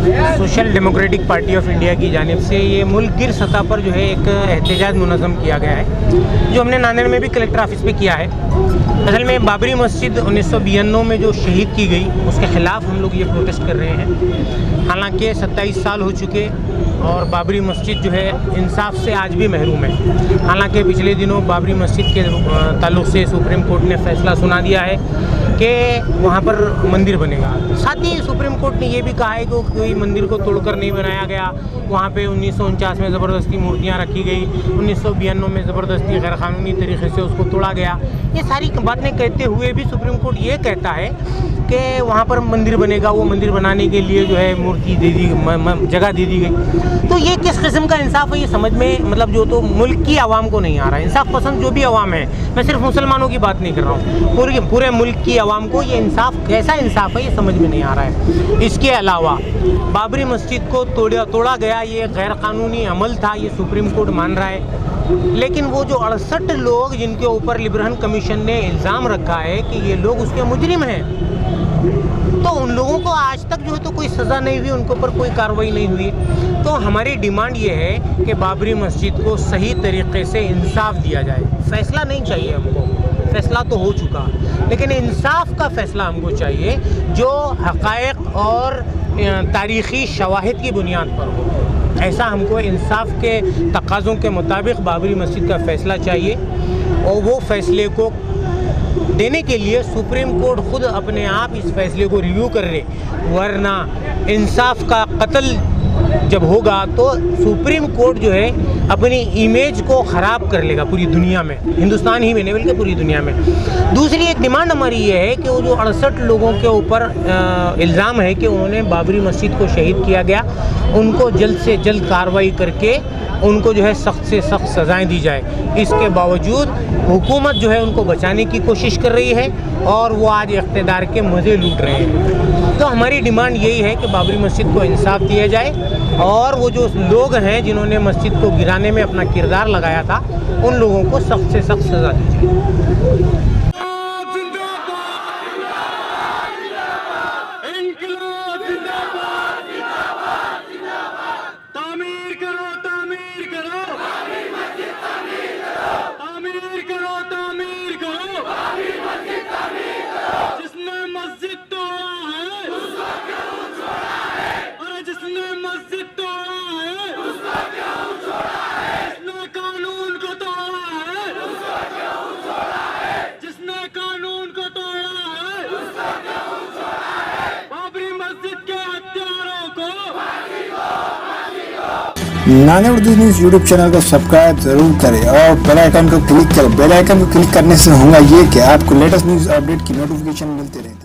Social democratic party of India की जानिब से ये मुल्क गिर सतह पर जो है एक एहतजाज मुनज़्ज़म किया गया है, जो हमने नांदेड़ में भी कलेक्टर ऑफिस पे किया है। असल में बाबरी मस्जिद 1992 में जो शहीद की गई उसके ख़िलाफ़ हम लोग ये प्रोटेस्ट कर रहे हैं। हालांकि 27 साल हो चुके और बाबरी मस्जिद जो है इंसाफ से आज भी महरूम है। हालांकि पिछले दिनों बाबरी मस्जिद के ताल्लुक़ से सुप्रीम कोर्ट ने फ़ैसला सुना दिया है कि वहाँ पर मंदिर बनेगा। साथ ही सुप्रीम कोर्ट ने ये भी कहा है कि कोई मंदिर को तोड़कर नहीं बनाया गया। वहाँ पे 1949 में ज़बरदस्ती मूर्तियाँ रखी गई, 1992 में ज़बरदस्ती गैरकानूनी तरीके से उसको तोड़ा गया। ये सारी बातें कहते हुए भी सुप्रीम कोर्ट ये कहता है कि वहाँ पर मंदिर बनेगा, वो मंदिर बनाने के लिए जो है मूर्ति दे दी, जगह दे दी गई। तो ये किस किस्म का इंसाफ है ये समझ में जो तो मुल्क की आवाम को नहीं आ रहा है। इंसाफ पसंद जो भी आवाम है, मैं सिर्फ मुसलमानों की बात नहीं कर रहा हूँ, पूरे मुल्क की आवाम को ये इंसाफ कैसा इंसाफ है ये समझ में नहीं आ रहा है। इसके अलावा बाबरी मस्जिद को तोड़ा गया ये गैर कानूनी अमल था, ये सुप्रीम कोर्ट मान रहा है। लेकिन वो जो 68 लोग जिनके ऊपर लिबरहन कमीशन ने इल्ज़ाम रखा है कि ये लोग उसके मुजरिम हैं, तो उन लोगों को आज तक जो है तो कोई सज़ा नहीं हुई, उनके ऊपर कोई कार्रवाई नहीं हुई। तो हमारी डिमांड ये है कि बाबरी मस्जिद को सही तरीके से इंसाफ दिया जाए। फ़ैसला नहीं चाहिए हमको, फ़ैसला तो हो चुका, लेकिन इंसाफ का फ़ैसला हमको चाहिए जो हक़ाइक़ और तारीख़ी शवाहिद की बुनियाद पर हो। ऐसा हमको इंसाफ के तकाज़ों के मुताबिक बाबरी मस्जिद का फ़ैसला चाहिए और वो फ़ैसले को देने के लिए सुप्रीम कोर्ट खुद अपने आप इस फैसले को रिव्यू कर रहे, वरना इंसाफ का कत्ल जब होगा तो सुप्रीम कोर्ट जो है अपनी इमेज को ख़राब कर लेगा पूरी दुनिया में, हिंदुस्तान ही में नहीं बल्कि पूरी दुनिया में। दूसरी एक डिमांड हमारी ये है कि वो जो 68 लोगों के ऊपर इल्ज़ाम है कि उन्होंने बाबरी मस्जिद को शहीद किया गया, उनको जल्द से जल्द कार्रवाई करके उनको जो है सख्त से सख्त सज़ाएं दी जाए। इसके बावजूद हुकूमत जो है उनको बचाने की कोशिश कर रही है और वो आज इक़्तिदार के मज़े लूट रहे हैं। तो हमारी डिमांड यही है कि बाबरी मस्जिद को इंसाफ दिया जाए और वो जो लोग हैं जिन्होंने मस्जिद को गिराने में अपना किरदार लगाया था उन लोगों को सख्त से सख्त सज़ा दी जाए। नाने उर्दू न्यूज़ यूट्यूब चैनल को सब्सक्राइब जरूर करें और बेल आइकन को क्लिक करें। बेल आइकन को क्लिक करने से होगा ये कि आपको लेटेस्ट न्यूज़ अपडेट की नोटिफिकेशन मिलती रहेगी।